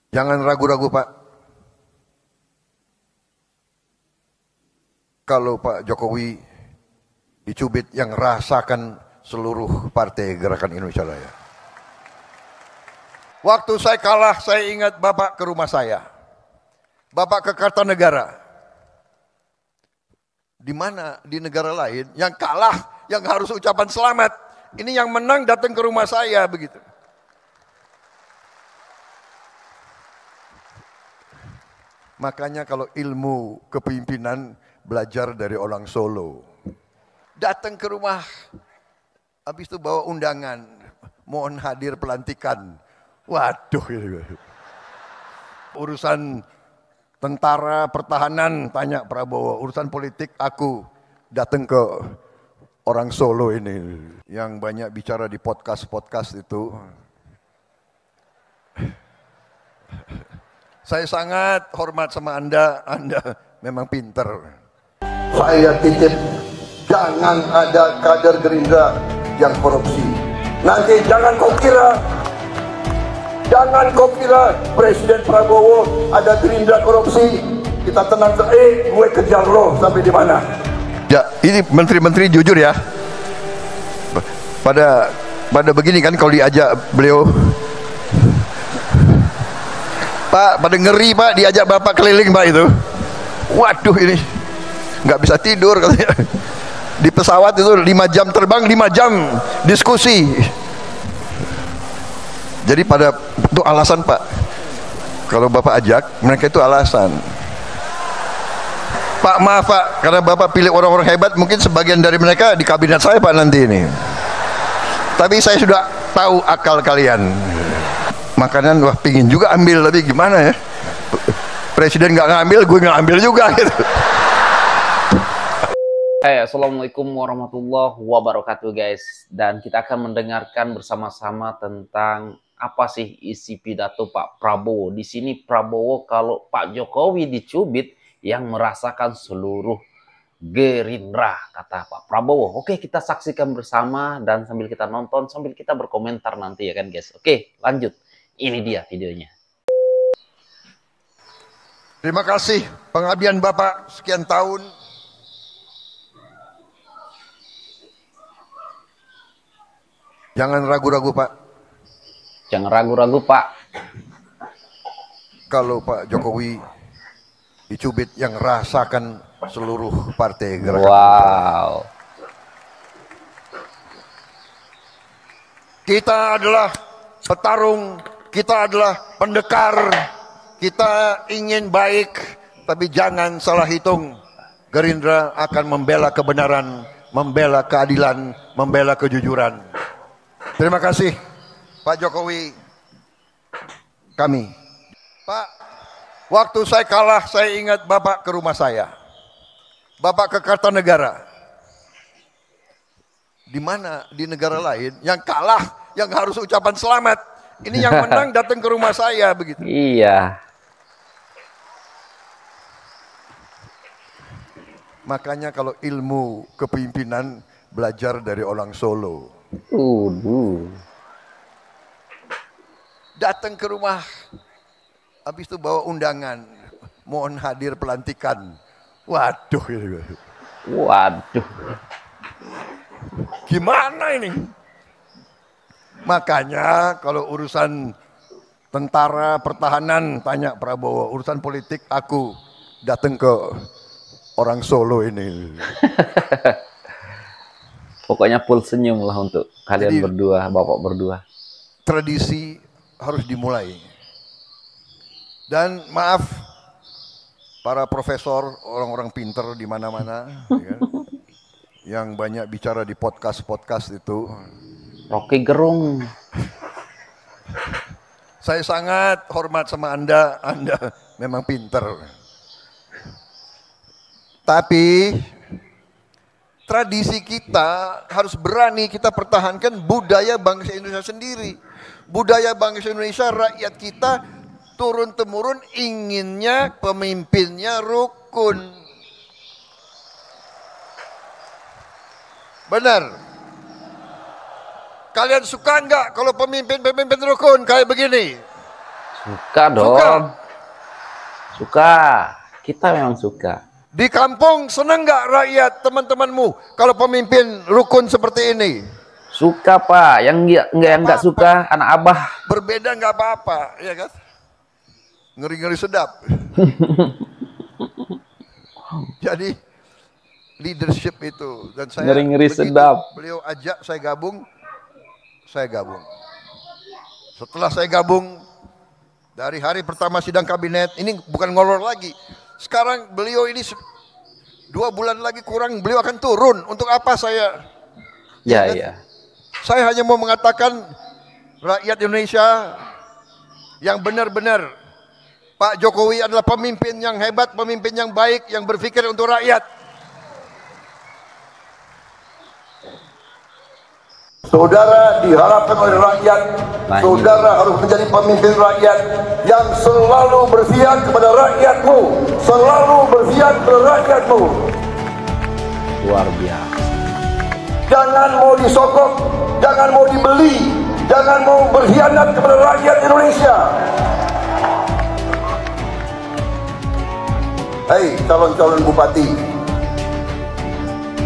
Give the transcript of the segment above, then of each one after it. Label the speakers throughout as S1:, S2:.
S1: Jangan ragu-ragu Pak. Kalau Pak Jokowi dicubit yang rasakan seluruh partai Gerakan Indonesia Raya. Waktu saya kalah, saya ingat Bapak ke rumah saya. Bapak ke Kartanegara. Di mana di negara lain yang kalah, yang harus ucapan selamat. Ini yang menang datang ke rumah saya begitu. Makanya kalau ilmu kepemimpinan belajar dari orang Solo. Datang ke rumah, habis itu bawa undangan, mohon hadir pelantikan. Waduh, urusan tentara pertahanan tanya Prabowo, urusan politik aku datang ke orang Solo ini yang banyak bicara di podcast itu. Saya sangat hormat sama Anda memang pinter. Saya titip, jangan ada kader Gerindra yang korupsi. Nanti jangan kau kira Presiden Prabowo ada Gerindra korupsi. Kita tenang, gue kejar lo sampai di mana. Ya, ini menteri-menteri jujur ya. Pada begini kan kalau diajak beliau, Pak, pada ngeri Pak, diajak Bapak keliling Pak itu. Waduh, ini nggak bisa tidur katanya. Di pesawat itu 5 jam terbang, 5 jam diskusi. Jadi itu alasan Pak. Kalau Bapak ajak, mereka itu alasan. Pak maaf Pak, karena Bapak pilih orang-orang hebat, mungkin sebagian dari mereka di kabinet saya Pak nanti ini. Tapi saya sudah tahu akal kalian. Makanan wah pingin juga ambil, tapi gimana ya? Presiden nggak ngambil, gue nggak ambil juga gitu.
S2: Assalamualaikum warahmatullahi wabarakatuh guys. Dan kita akan mendengarkan bersama-sama tentang apa sih isi pidato Pak Prabowo. Di sini Prabowo kalau Pak Jokowi dicubit yang merasakan seluruh Gerindra, kata Pak Prabowo. Oke, kita saksikan bersama dan sambil kita nonton, sambil kita berkomentar nanti ya kan guys. Oke, lanjut. Ini dia videonya.
S1: Terima kasih pengabdian Bapak sekian tahun. Jangan ragu-ragu Pak.
S2: Jangan ragu-ragu Pak.
S1: Kalau Pak Jokowi dicubit yang rasakan seluruh partai Gerakan.
S2: Wow.
S1: Kita adalah petarung, kita adalah pendekar, kita ingin baik, tapi jangan salah hitung. Gerindra akan membela kebenaran, membela keadilan, membela kejujuran. Terima kasih Pak Jokowi. Kami Pak, waktu saya kalah, saya ingat Bapak ke rumah saya. Bapak ke Kartanegara. Di mana di negara lain yang kalah, yang harus ucapan selamat. Ini yang menang datang ke rumah saya begitu.
S2: Iya.
S1: Makanya kalau ilmu kepemimpinan belajar dari orang Solo. Datang ke rumah, habis itu bawa undangan, mohon hadir pelantikan. Waduh,
S2: Waduh.
S1: Gimana ini? Makanya kalau urusan tentara pertahanan tanya Prabowo, urusan politik aku datang ke orang Solo ini.
S2: Pokoknya full senyum lah untuk kalian. Jadi, berdua, Bapak berdua.
S1: Tradisi harus dimulai. Dan maaf para profesor, orang-orang pinter di mana-mana ya, yang banyak bicara di podcast itu.
S2: Rocky Gerung.
S1: Saya sangat hormat sama Anda memang pinter. Tapi tradisi kita harus berani kita pertahankan budaya bangsa Indonesia sendiri. Budaya bangsa Indonesia, rakyat kita turun-temurun inginnya pemimpinnya rukun. Benar. Kalian suka nggak kalau pemimpin rukun kayak begini?
S2: Suka dong.
S1: Suka.
S2: Suka. Kita memang suka.
S1: Di kampung senang nggak rakyat teman-temanmu kalau pemimpin rukun seperti ini?
S2: Suka Pak. Yang nggak suka anak abah.
S1: Berbeda nggak apa-apa, ya kan? Ngeri-ngeri sedap. Jadi leadership itu, dan saya
S2: Ngeri-ngeri
S1: begitu
S2: sedap.
S1: beliau ajak saya gabung. Setelah saya gabung, dari hari pertama sidang kabinet, ini bukan ngolor lagi. Sekarang beliau ini 2 bulan lagi kurang, beliau akan turun. Untuk apa saya?
S2: Ya,
S1: kan?
S2: ya.
S1: Saya hanya mau mengatakan rakyat Indonesia yang benar-benar Pak Jokowi adalah pemimpin yang hebat, pemimpin yang baik, yang berpikir untuk rakyat. Saudara diharapkan oleh rakyat, saudara harus menjadi pemimpin rakyat yang selalu berpihak kepada rakyatmu, selalu berpihak kepada rakyatmu.
S2: Luar biasa.
S1: Jangan mau disokong, jangan mau dibeli, jangan mau berkhianat kepada rakyat Indonesia. Hai calon-calon bupati,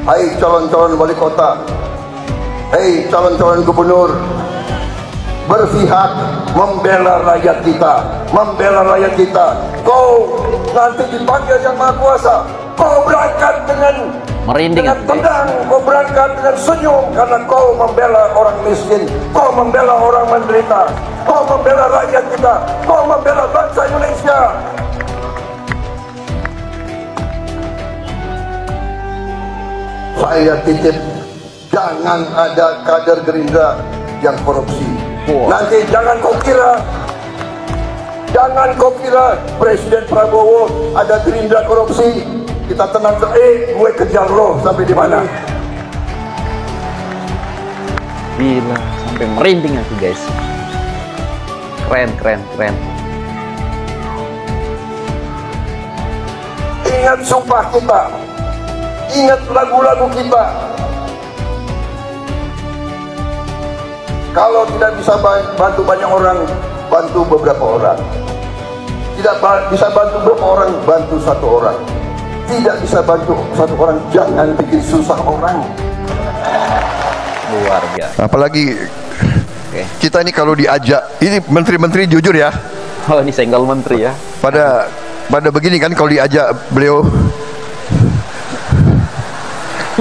S1: hai calon-calon wali kota, hei calon-calon gubernur, berpihak membela rakyat kita, membela rakyat kita. Kau nanti dipanggil yang Maha Kuasa, kau berangkat dengan
S2: merinding,
S1: dengan tenang, kau berangkat dengan senyum karena kau membela orang miskin, kau membela orang menderita, kau membela rakyat kita, kau membela bangsa Indonesia. Saya titip, jangan ada kader Gerindra yang korupsi. Nanti jangan kau kira Presiden Prabowo ada Gerindra korupsi, kita tenang, gue kejar lo sampai di mana.
S2: Gila, sampai merinding aku guys. Keren.
S1: Ingat sumpah kita, ingat lagu-lagu kita. Kalau tidak bisa bantu banyak orang, bantu beberapa orang. Tidak bisa bantu beberapa orang, bantu 1 orang. Tidak bisa bantu 1 orang, jangan bikin susah orang.
S2: Luar biasa.
S1: Apalagi kita ini kalau diajak, ini menteri-menteri jujur ya.
S2: Oh, ini senggol menteri ya.
S1: Pada begini kan kalau diajak beliau,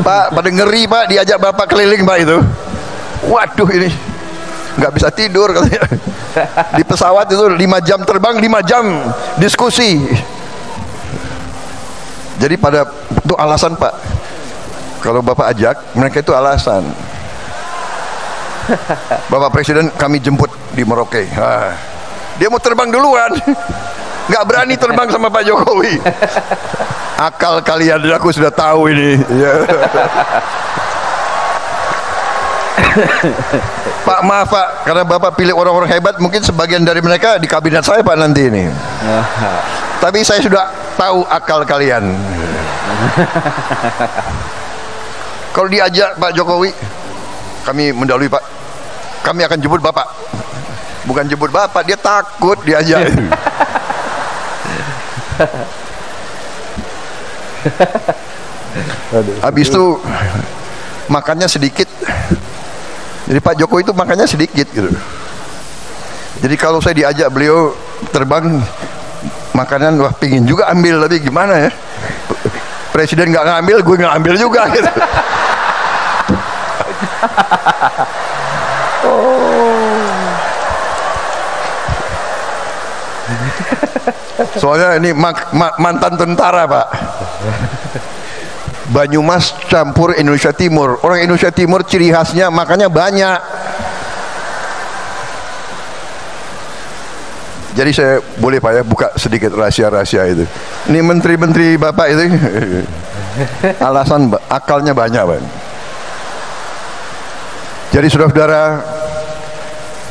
S1: Pak, pada ngeri Pak, diajak Bapak keliling Pak itu. Waduh, ini nggak bisa tidur katanya. Di pesawat itu 5 jam terbang, 5 jam diskusi. Jadi itu alasan Pak, kalau Bapak ajak mereka itu alasan. Bapak Presiden kami jemput di Merauke. Dia mau terbang duluan, nggak berani terbang sama Pak Jokowi. Akal kalian, aku sudah tahu ini. Pak, maaf Pak, karena Bapak pilih orang-orang hebat, mungkin sebagian dari mereka di kabinet saya Pak nanti ini. Tapi saya sudah tahu akal kalian. Kalau diajak Pak Jokowi, kami mendahului Pak, kami akan jemput Bapak. Bukan jemput Bapak, dia takut diajak. Habis itu makannya sedikit. Jadi Pak Jokowi itu makannya sedikit gitu. Jadi kalau saya diajak beliau terbang, makanan wah pingin juga ambil, tapi gimana ya? Presiden nggak ngambil, gue nggak ambil juga gitu. Soalnya ini mantan tentara Pak. Banyumas campur Indonesia Timur. Orang Indonesia Timur ciri khasnya makannya banyak. Jadi saya boleh Pak ya buka sedikit rahasia-rahasia itu. Ini menteri-menteri Bapak itu alasan akalnya banyak Pak. Jadi saudara-saudara,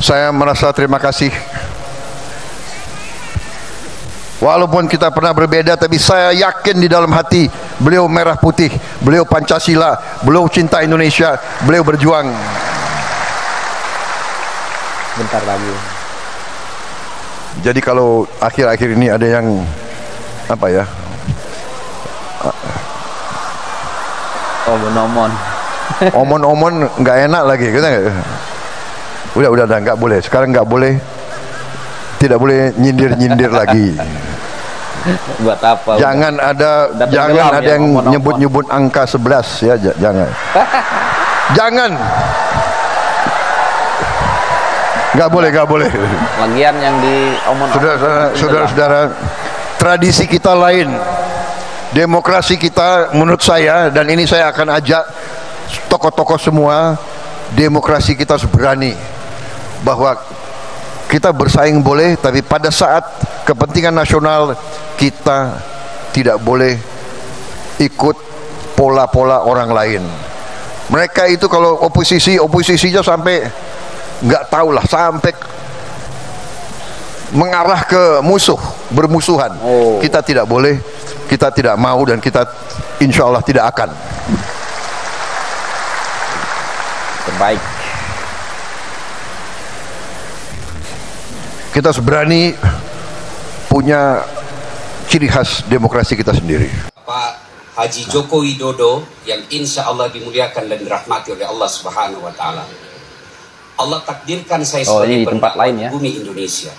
S1: saya merasa terima kasih. Walaupun kita pernah berbeda, tapi saya yakin di dalam hati beliau merah putih, beliau Pancasila, beliau cinta Indonesia, beliau berjuang.
S2: Bentar lagi.
S1: Jadi kalau akhir-akhir ini ada yang apa ya?
S2: Omon-omon.
S1: Omon-omon nggak enak lagi, kita udah nggak boleh. Sekarang nggak boleh, tidak boleh nyindir lagi.
S2: Buat apa?
S1: Jangan ada
S2: ya,
S1: yang nyebut-nyebut angka 11 ya, jangan. Jangan. Nggak boleh.
S2: Lagian yang di
S1: Saudara-saudara, tradisi kita lain. Demokrasi kita menurut saya, dan ini saya akan ajak tokoh-tokoh semua, demokrasi kita berani bahwa kita bersaing boleh, tapi pada saat kepentingan nasional kita tidak boleh ikut pola-pola orang lain. Mereka itu kalau oposisinya sampai nggak tahu lah, sampai mengarah ke bermusuhan. Kita tidak boleh, kita tidak mau, dan kita insya Allah tidak akan.
S2: Terbaik.
S1: Kita berani punya ciri khas demokrasi kita sendiri.
S3: Pak Haji Joko Widodo yang insya Allah dimuliakan dan dirahmati oleh Allah Subhanahu Wa Taala. Allah takdirkan saya sebagai pendakwah di bumi Indonesia.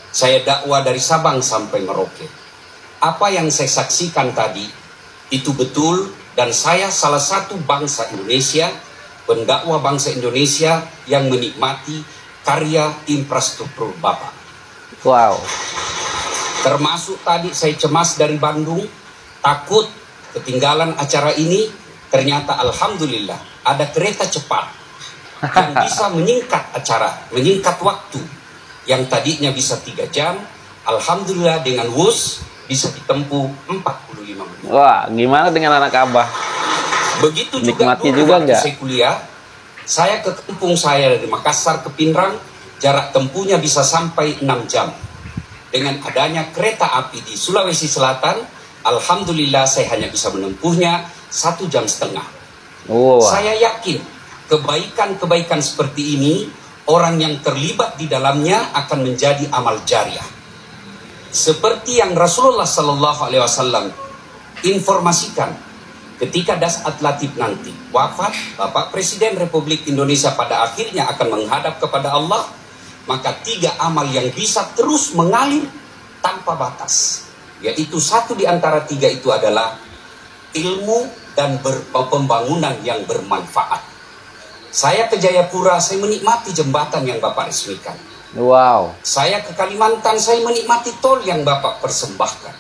S3: Saya dakwah dari Sabang sampai Merauke. Apa yang saya saksikan tadi itu betul, dan saya salah satu bangsa Indonesia, pendakwah bangsa Indonesia yang menikmati karya infrastruktur Bapak.
S2: Wow.
S3: Termasuk tadi saya cemas dari Bandung, takut ketinggalan acara ini. Ternyata alhamdulillah ada kereta cepat yang bisa menyingkat waktu yang tadinya bisa 3 jam. Alhamdulillah dengan WUS bisa ditempuh 45 menit.
S2: Wah, gimana dengan anak Abah?
S3: Begitu
S2: Nikmati
S3: juga
S2: enggak?
S3: Saya kuliah, saya ke kampung saya dari Makassar ke Pinrang, jarak tempuhnya bisa sampai 6 jam. Dengan adanya kereta api di Sulawesi Selatan, alhamdulillah saya hanya bisa menempuhnya 1,5 jam. Saya yakin kebaikan-kebaikan seperti ini, orang yang terlibat di dalamnya akan menjadi amal jariah. Seperti yang Rasulullah Sallallahu Alaihi Wasallam informasikan, ketika Dasat Latif nanti wafat, Bapak Presiden Republik Indonesia pada akhirnya akan menghadap kepada Allah, maka 3 amal yang bisa terus mengalir tanpa batas, yaitu satu di antara 3 itu adalah ilmu dan pembangunan yang bermanfaat. Saya ke Jayapura, saya menikmati jembatan yang Bapak resmikan.
S2: Wow.
S3: Saya ke Kalimantan, saya menikmati tol yang Bapak persembahkan.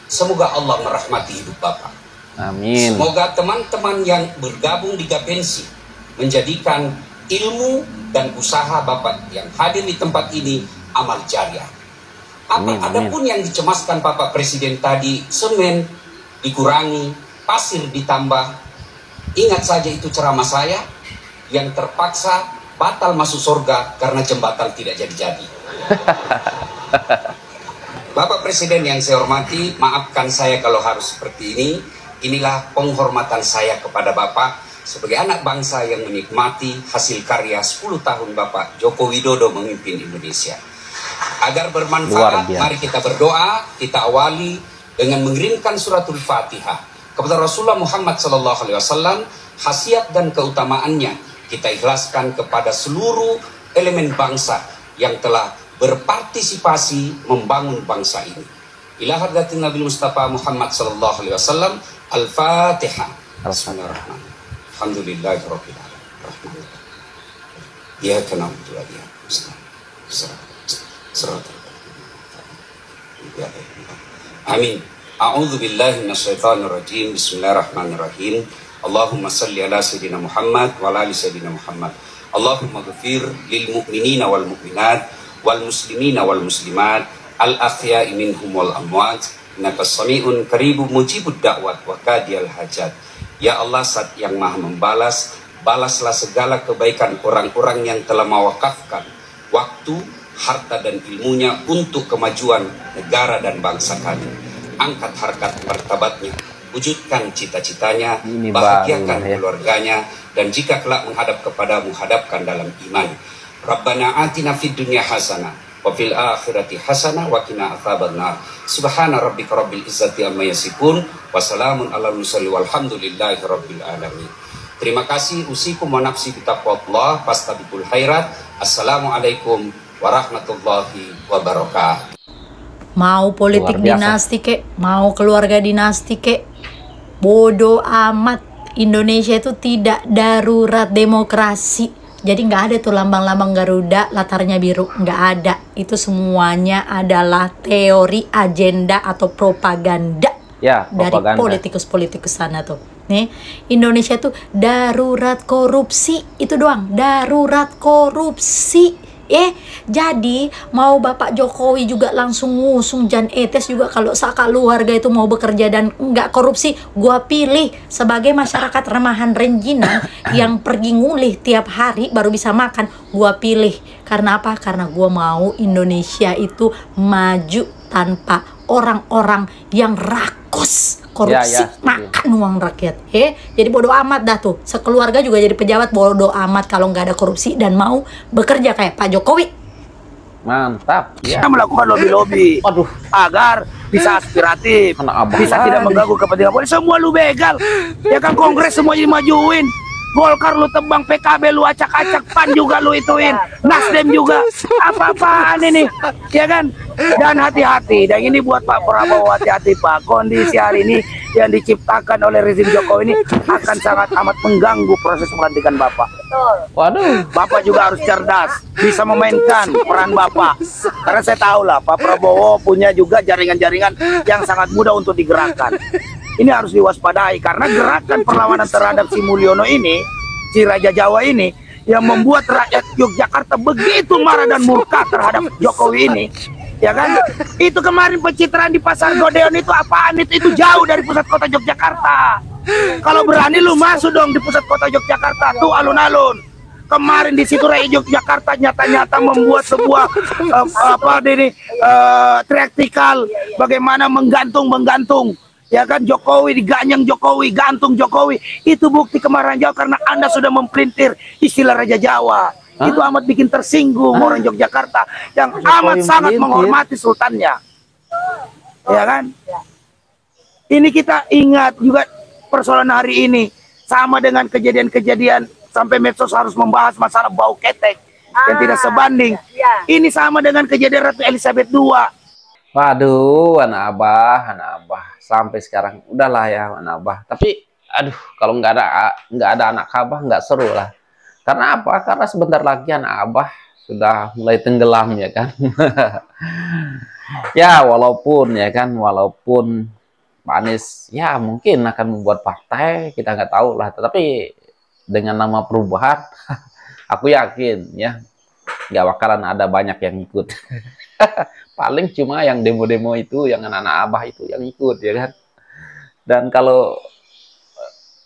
S3: Semoga Allah merahmati hidup Bapak.
S2: Amin.
S3: Semoga teman-teman yang bergabung di Gapensi menjadikan ilmu dan usaha Bapak yang hadir di tempat ini amal jariah. Adapun yang dicemaskan Bapak Presiden tadi, semen dikurangi, pasir ditambah. Ingat saja itu ceramah saya yang terpaksa batal masuk surga karena jembatan tidak jadi-jadi. Bapak Presiden yang saya hormati, maafkan saya kalau harus seperti ini. Inilah penghormatan saya kepada Bapak sebagai anak bangsa yang menikmati hasil karya 10 tahun Bapak Joko Widodo memimpin Indonesia. Agar bermanfaat, mari kita berdoa. Kita awali dengan mengirimkan suratul Fatihah kepada Rasulullah Muhammad SAW. Khasiat dan keutamaannya kita ikhlaskan kepada seluruh elemen bangsa yang telah berpartisipasi membangun bangsa ini. Ila hadratin Nabi Mustafa Muhammad sallallahu alaihi wasallam. Al-Fatihah. Bismillahirrahmanirrahim. Alhamdulillahirabbil alamin. Iyyaka na'budu wa iyyaka nasta'in. Amin. A'udzu billahi minasyaitonir rajim. Bismillahirrahmanirrahim. Allahumma salli ala sayyidina Muhammad wa ala ali sayyidina Muhammad. Allahumma ghfir lil mu'minina wal mu'minat wal muslimina wal muslimat al ahya'i minhum wal amwat innaka sami'un qaribun mujibud da'wat wa qadiyal hajat. Ya Allah, Zat yang Maha membalas, balaslah segala kebaikan orang-orang yang telah mewakafkan waktu, harta dan ilmunya untuk kemajuan negara dan bangsa kami. Angkat harkat martabatnya, wujudkan cita-citanya, bahagiakan keluarganya, dan jika kelak menghadap kepadamu, hadapkan dalam iman. Rabbana atina fid dunya hasanah wa fil akhirati hasanah wa qina adzabannar. Subhana rabbika rabbil izzati amma yasifun wa salamun alal mursalin walhamdulillahi rabbil alamin. Terima kasih, usikum wa nafsi bitaqwallah fastabiqul khairat. Assalamualaikum warahmatullahi wabarakatuh.
S4: Mau politik dinasti kek, mau keluarga dinasti kek, bodoh amat. Indonesia itu tidak darurat demokrasi. Jadi nggak ada tuh lambang-lambang Garuda latarnya biru, nggak ada. Itu semuanya adalah teori, agenda atau propaganda
S2: Ya,
S4: dari
S2: propaganda.
S4: politikus-politikus sana tuh. Nih, Indonesia tuh darurat korupsi, itu doang, darurat korupsi. Jadi mau Bapak Jokowi juga langsung ngusung Jan Etes juga kalau keluarga itu mau bekerja dan nggak korupsi, gua pilih sebagai masyarakat remahan Renjinan yang pergi ngulih tiap hari baru bisa makan, gua pilih. Karena apa? Karena gua mau Indonesia itu maju tanpa orang-orang yang rakus korupsi, makan uang rakyat. Jadi bodoh amat dah tuh. Sekeluarga juga jadi pejabat, bodoh amat kalau nggak ada korupsi dan mau bekerja kayak Pak Jokowi.
S2: Mantap. Ya.
S5: Kita melakukan lobby-lobby agar bisa aspiratif, bisa tidak mengganggu kepentingan politik. Semua lu begal. Ya kan Kongres semua dimajuin. Golkar lu tebang, PKB lu acak-acak, PAN juga lu ituin, Nasdem juga, apa-apaan ini, ya kan? Dan hati-hati, dan ini buat Pak Prabowo, hati-hati Pak, kondisi hari ini yang diciptakan oleh rezim Jokowi ini akan sangat amat mengganggu proses pelantikan Bapak.
S2: Waduh.
S5: Bapak juga harus cerdas, bisa memainkan peran Bapak, karena saya tahu lah Pak Prabowo punya juga jaringan-jaringan yang sangat mudah untuk digerakkan. Ini harus diwaspadai karena gerakan perlawanan terhadap si Mulyono ini, si Raja Jawa ini, yang membuat rakyat Yogyakarta begitu marah dan murka terhadap Jokowi ini, ya kan? Itu kemarin pencitraan di Pasar Godeon itu apaan? Itu jauh dari pusat kota Yogyakarta. Kalau berani lu masuk dong di pusat kota Yogyakarta, tuh alun-alun. Kemarin di situ rakyat Yogyakarta nyata-nyata membuat sebuah traktikal bagaimana menggantung. Ya kan, Jokowi diganyang Jokowi, gantung Jokowi. Itu bukti kemarahan Jawa karena Anda sudah mempelintir istilah Raja Jawa. Itu amat bikin tersinggung orang Yogyakarta yang amat sangat menghormati sultannya. Ya kan? Ini kita ingat juga persoalan hari ini sama dengan kejadian-kejadian sampai medsos harus membahas masalah bau ketek yang tidak sebanding. Ini sama dengan kejadian Ratu Elizabeth II.
S2: Waduh, anak abah. Sampai sekarang udahlah ya anak abah. Tapi aduh, kalau nggak ada anak abah nggak seru lah. Karena apa? Karena sebentar lagi anak abah sudah mulai tenggelam ya kan. Ya walaupun Pak Anies ya mungkin akan membuat partai, kita nggak tahu lah. Tetapi dengan nama perubahan, aku yakin ya nggak bakalan ada banyak yang ikut. Paling cuma yang demo-demo itu, yang anak-anak abah itu yang ikut ya kan. Dan kalau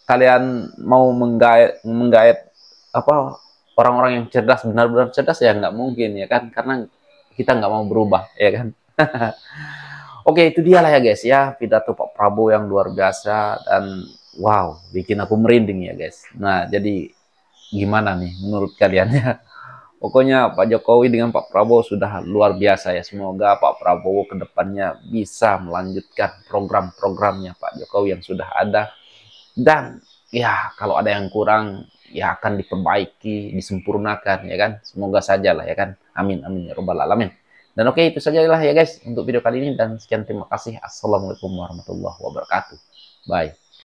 S2: kalian mau menggait apa orang-orang yang cerdas, benar-benar cerdas ya nggak mungkin ya kan, karena kita nggak mau berubah ya kan. Oke, itu dia lah ya guys ya, pidato Pak Prabowo yang luar biasa dan wow, bikin aku merinding ya guys. Nah, jadi gimana nih menurut kalian ya? Pokoknya Pak Jokowi dengan Pak Prabowo sudah luar biasa ya. Semoga Pak Prabowo ke depannya bisa melanjutkan program-programnya Pak Jokowi yang sudah ada. Dan ya kalau ada yang kurang ya akan diperbaiki, disempurnakan ya kan. Semoga saja lah ya kan. Amin, amin ya robbal alamin. Dan oke, itu saja lah ya guys untuk video kali ini. Dan sekian, terima kasih. Assalamualaikum warahmatullahi wabarakatuh. Bye.